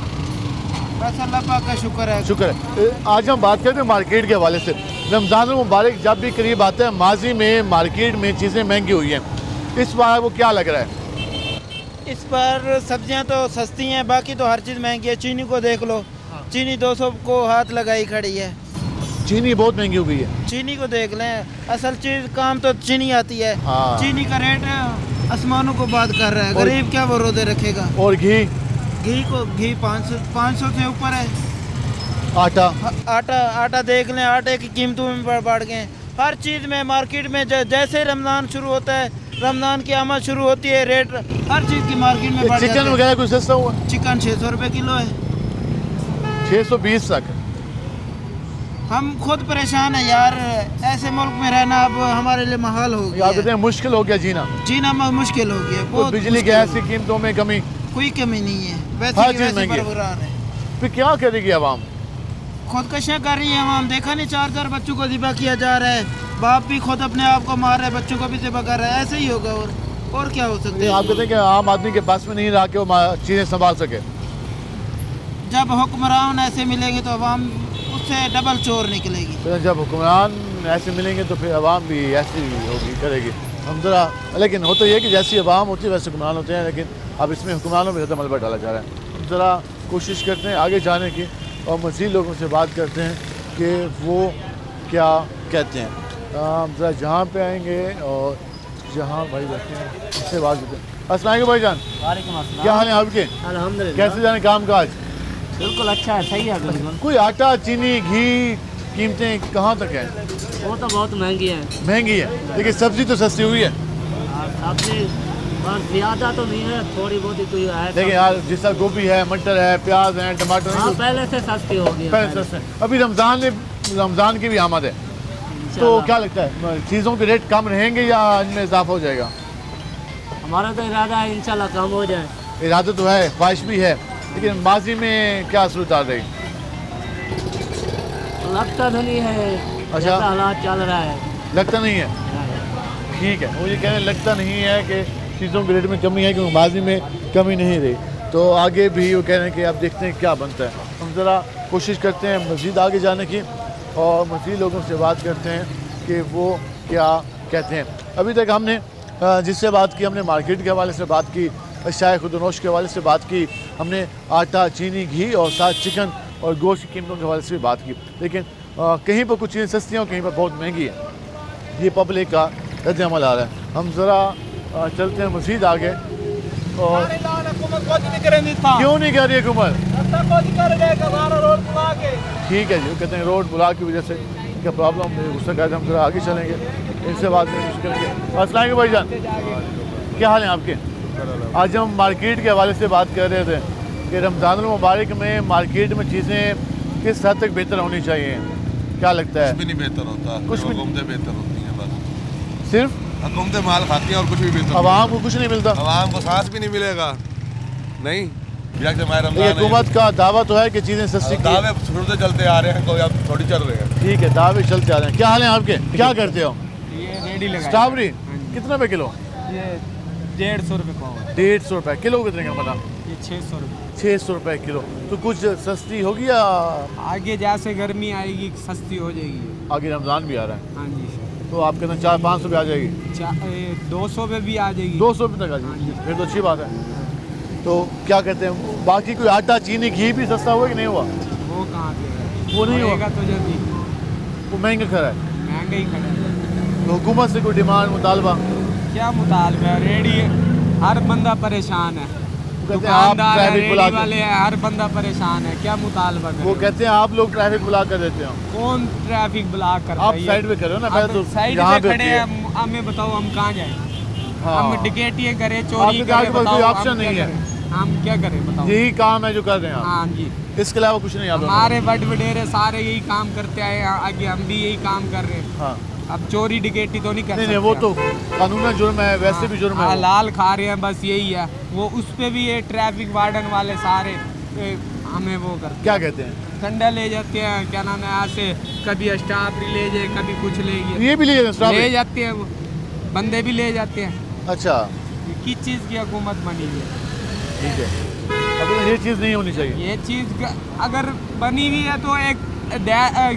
बस अल्लाह पाक का शुक्र है। शुक्र है। आज हम बात करते हैं मार्केट के हवाले से। रमज़ान मुबारक जब भी करीब आता है, माजी में मार्केट में चीज़ें महंगी हुई हैं, इस बार वो क्या लग रहा है? इस बार सब्जियां तो सस्ती हैं, बाकी तो हर चीज़ महंगी है। चीनी को देख लो, चीनी 200 को हाथ लगाई खड़ी है। चीनी बहुत महंगी हो गई है। चीनी को देख लें, असल चीज़ काम तो चीनी आती है। हाँ। चीनी का रेट आसमानों को बात कर रहा है। गरीब क्या वो रोदे रखेगा। और घी? घी 500 से ऊपर है। आटा देख लें, आटे की कीमतों में बढ़ गए। हर चीज़ में मार्केट में जैसे रमज़ान शुरू होता है, रमज़ान की आमद शुरू होती है, रेट हर चीज़ की मार्केट में बढ़ जाती है। चिकन वगैरह कुछ सस्ता हुआ? चिकन 600 रुपये किलो है। 620 तक। हम खुद परेशान है यार, ऐसे मुल्क में रहना अब हमारे लिए महाल हो गया। आप कहते हैं मुश्किल हो गया जीना मुश्किल हो गया। बहुत बिजली गैस की कीमतों में कमी? कोई कमी नहीं है, हर चीज़ महंगी है। फिर क्या करेगी आवाम? खुदकशियाँ कर रही है आवाम। देखा नहीं 4 बच्चों को ज़िबा किया जा रहा है, बाप भी खुद अपने आप को मार रहा है, बच्चों को भी ज़िबा कर रहा है। ऐसे ही होगा और क्या हो सकता है? आप कहते हैं कि आम आदमी के पास में नहीं रहा कि वो चीज़ें संभाल सके। जब हुक्मरान ऐसे मिलेंगे तो आवाम उससे डबल चोर निकलेगी। तो जब हुक्मरान ऐसे मिलेंगे तो फिर आवाम भी ऐसी होगी करेगी। हम ज़रा, लेकिन होता ये है कि जैसी आवाम होती है वैसे हुक्मरान होते हैं, लेकिन अब इसमें हुक्मरानों में ज़्यादा मलबा डाला जा रहा है। हम ज़रा कोशिश करते हैं आगे जाने की और मज़ीद लोगों से बात करते हैं कि वो क्या कहते हैं। हम ज़रा जहाँ पे आएंगे और जहाँ भाई बैठे हैं उससे बात करते हैं। अस्सलाम वालेकुम भाईजान। वालेकुम अस्सलाम। क्या हाल है आपके? अल्हम्दुलिल्लाह। कैसे जाने काम काज? बिल्कुल अच्छा है, सही है बिल्कुल। कोई आटा, चीनी, घी कीमतें कहाँ तक हैं? वो तो बहुत महंगी है। महंगी है, लेकिन सब्जी तो सस्ती हुई है। सब्जी बस ज़्यादा तो नहीं है, थोड़ी बहुत ही कोई है। देखिए यार, जिस तरह गोभी है, मटर है, प्याज है, टमाटर हाँ, है, पहले से सस्ती हो गई है। पहले सस्ते। अभी रमज़ान की भी आमद है, तो क्या लगता है चीज़ों के रेट कम रहेंगे या इनमें इजाफा हो जाएगा? हमारा तो इरादा है इंशाल्लाह कम हो जाए। इरादा तो है, ख्वाहिश भी है, लेकिन माजी में क्या सूरत आ रही? लगता तो नहीं है। अच्छा, हालात चल रहा है, लगता नहीं है। ठीक है, मुझे कहने लगता नहीं है कि चीज़ों के रेट में कमी है, क्योंकि माजी में कमी नहीं रही। तो आगे भी वो कह रहे हैं कि अब देखते हैं क्या बनता है। हम ज़रा कोशिश करते हैं मज़ीद आगे जाने की और मज़ीद लोगों से बात करते हैं कि वो क्या कहते हैं। अभी तक हमने जिससे बात की, हमने मार्केट के हवाले से बात की, अशिया खुदनोश के हवाले से बात की, हमने आटा, चीनी, घी और साथ चिकन और गोश्त की कीमतों के हवाले से भी बात की। लेकिन कहीं पर कुछ चीज़ें सस्ती हैं और कहीं पर बहुत महंगी है। ये पब्लिक का रद्द-ए-अमल आ रहा है। हम ज़रा चलते हैं मज़ीद आगे। और क्यों नहीं कर रही है हुकूमत? ठीक है जी, वो कहते हैं रोड बुला की वजह से क्या प्रॉब्लम है, गुस्सा कहते हैं। हम ज़रा आगे चलेंगे, इनसे बात करने की कोशिश करेंगे। अस्सलाम वालेकुम भाईजान, क्या हाल है आपके? आज हम मार्केट के हवाले से बात कर रहे थे कि रमज़ान मुबारक में मार्केट में चीज़ें किस हद तक बेहतर होनी चाहिए, क्या लगता है? कुछ भी नहीं बेहतर होता, कुछ हुकूमतें बेहतर होती हैं बस। सिर्फ हुकूमतें माल खाती हैं और कुछ भी बेहतर। आवाम को कुछ नहीं मिलता, आवाम को सांस भी नहीं मिलेगा। नहीं, हुकूमत का दावा तो है कि चीज़ें सस्ती, दावे शुरू से चलते आ रहे हैं, कोई अब थोड़ी चल रहे हैं। ठीक है, दावे चलते आ रहे हैं। क्या हाल है आपके? क्या करते हो? ये रेडी लगा। स्ट्रॉबेरी कितने रुपए किलो? ये 150 रुपये पाव। 150 रुपये किलो कितने का पता? ये 600 रुपये। 600 रुपये किलो। तो कुछ सस्ती होगी या आगे जैसे गर्मी आएगी सस्ती हो जाएगी? आगे रमज़ान भी आ रहा है। हाँ जी। तो आपके अंदर 400-500 रुपये आ जाएगी? 200 पे भी आ जाएगी। 200 रुपये तक आ जाएगी, फिर तो अच्छी बात है। तो क्या कहते हैं, बाकी कोई आटा, चीनी, घी भी सस्ता हुआ कि नहीं हुआ? वो के वो नहीं होगा तो जल्दी वो महंगा खड़ा है, महंगा ही खड़ा है। तो हुकूमत से कोई डिमांड मुतालबा? क्या मुतालबा है, रेडी हर बंदा परेशान है, कहते हैं आप दुकानदार है, ट्रैफिक बुला रेडी वाले हैं, हर बंदा परेशान है, क्या मुतालबा वो करें? कहते हैं आप लोग ट्रैफिक बुला कर देते हो। कौन ट्रैफिक ब्लॉक करता आप है? साइड पे करो ना, पहले तो साइड यहाँ पे पे खड़े होती है। हैं, हमें बताओ हम कहाँ जाएं? हाँ। हम डिकेटिए करें, आपके चोरी आगे करें, पास बताओ कोई हम ऑप्शन क्या नहीं है। करें? हम क्या करें बताओ? यही काम है जो कर रहे हैं आप, हाँ जी, इसके अलावा कुछ नहीं। आप हमारे बड़ वडेरे सारे यही काम करते आए, आगे हम भी यही काम कर रहे हैं। हाँ। अब चोरी डिकेटी तो नहीं कर नहीं सकते। नहीं, वो तो कानूनन जुर्म है, वैसे भी जुर्म है वो। हलाल खा रहे हैं, बस यही है। वो उस पे भी ये ट्रैफिक वार्डन वाले सारे हमें वो करते क्या कहते हैं? ठंडा ले जाते हैं, क्या नाम है, ऐसे कभी स्टाफ ले जाए, कभी कुछ ले गए, ये भी ले जाते हैं, ले जाते हैं, वो बंदे भी ले जाते हैं। अच्छा, किस चीज़ की हुकूमत बनी हुई है? ठीक है, अब ये चीज़ नहीं होनी चाहिए। ये चीज़ अगर बनी हुई है तो एक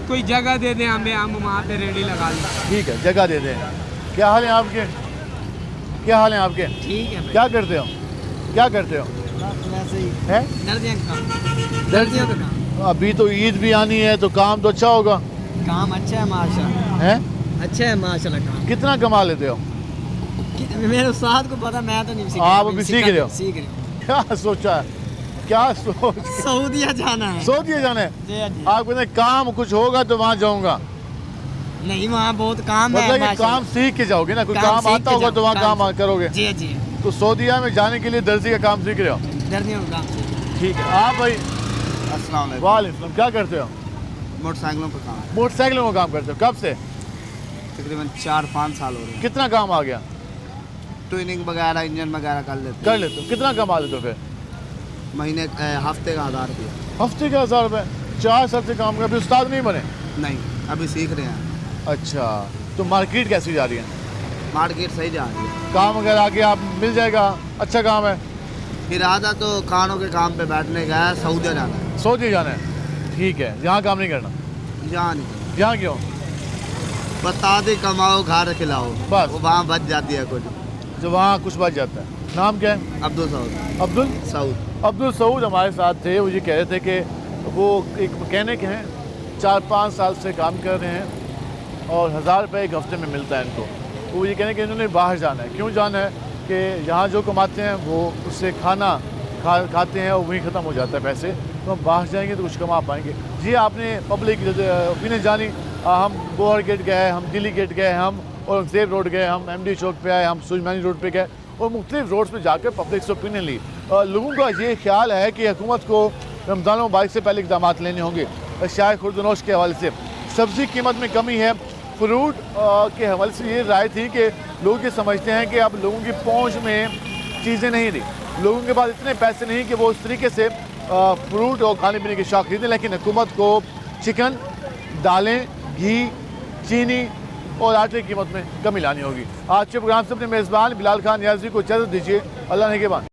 कोई जगह दे दें हमें, हम वहाँ पे रेडी लगा लें। ठीक है, जगह दे दें। क्या हाल है आपके? क्या हाल है आपके? ठीक है। क्या करते हो? क्या करते हो? वैसे ही है दर्जियों का काम, दर्जियों का काम। अभी तो ईद भी आनी है, तो काम तो अच्छा होगा। काम अच्छा है माशाल्लाह, है अच्छा है माशाल्लाह काम। कितना कमा लेते हो? मेरे उस्ताद को पता, मैं तो नहीं सीख आप अभी सीख रहे हो? सीख रहे हो। क्या सोचा है? क्या सोच? सऊदीया जाना है। सऊदीया जाना है? जी जी। आप कहते हैं काम कुछ होगा तो वहाँ जाऊँगा। नहीं, वहाँ बहुत काम है मतलब ये माशाल्लाह। काम सीख के जाओगे ना, कोई काम काम सीख आता के होगा तो वहाँ काम काम करोगे। जी जी, तो सऊदीया में जाने के लिए दर्जी का काम सीख रहे हो? दर्जियों का काम। ठीक है। आप भाई? अस्सलाम वालेकुम। वालेकुम, क्या करते हो? मोटरसाइकिलों पर काम है। मोटरसाइकिलों का काम करते हो, कब से? तकरीबन 4-5 साल हो रहे हैं। कितना काम आ गया? ट्यूनिंग वगैरह, इंजन वगैरह कर लेते कर लेते हो। कितना कमा लेते हो फिर? महीने हफ्ते का 1000 रुपया। हफ्ते का 1000 रुपये? 4 साल से काम कर, अभी उस्ताद नहीं बने? नहीं, अभी सीख रहे हैं। अच्छा, तो मार्केट कैसी जा रही है? मार्केट सही जा रही है। काम अगर आगे आप मिल जाएगा, अच्छा काम है। इरादा तो खानों के काम पे बैठने का है, सऊदी जाना है। सऊदी जाना है, ठीक है। यहाँ काम नहीं करना? यहाँ नहीं। यहाँ क्यों? बता दे, कमाओ, घर खिलाओ, बस। वो वहाँ बच जाती है कुछ। जो वहाँ कुछ बच जाता है। नाम क्या है? अब्दुल सऊद। अब्दुल सऊद। अब्दुल सऊद हमारे साथ थे। वो ये कह रहे थे कि वो एक मैकेनिक हैं, 4-5 साल से काम कर रहे हैं और 1000 रुपये एक हफ्ते में मिलता है इनको। वो ये कह रहे हैं कि इन्होंने बाहर जाना है। क्यों जाना है? कि यहाँ जो कमाते हैं वो उससे खाते हैं और वहीं ख़त्म हो जाता है पैसे। तो हम बाहर जाएंगे तो कुछ कमा पाएंगे। जी, आपने पब्लिक ओपिनियन जानी। हम बोहर गेट गए, हम दिल्ली गेट गए, हम औरंगजेब रोड गए, हम MD चौक पे आए, हम सुजमानी रोड पे गए और मुख्तलिफ रोड्स पे जाकर पब्लिक से ओपिनियन ली। लोगों का ये ख्याल है कि हुकूमत को रमज़ान मुबारक से पहले इक़दाम लेने होंगे। शायद खुर्दनोश के हवाले से सब्ज़ी कीमत में कमी है, फ्रूट के हवाले से ये राय थी कि लोग ये समझते हैं कि अब लोगों की पहुंच में चीज़ें नहीं रही, लोगों के पास इतने पैसे नहीं कि वो उस तरीके से फ्रूट और खाने पीने की शौक खरीदें। लेकिन हुकूमत को चिकन, दालें, घी, चीनी और आटे की कीमत में कमी लानी होगी। आज के प्रोग्राम से अपने मेज़बान बिलाल खान नियाज़ी को इजाज़त दीजिए। अल्लाह ने के बाद।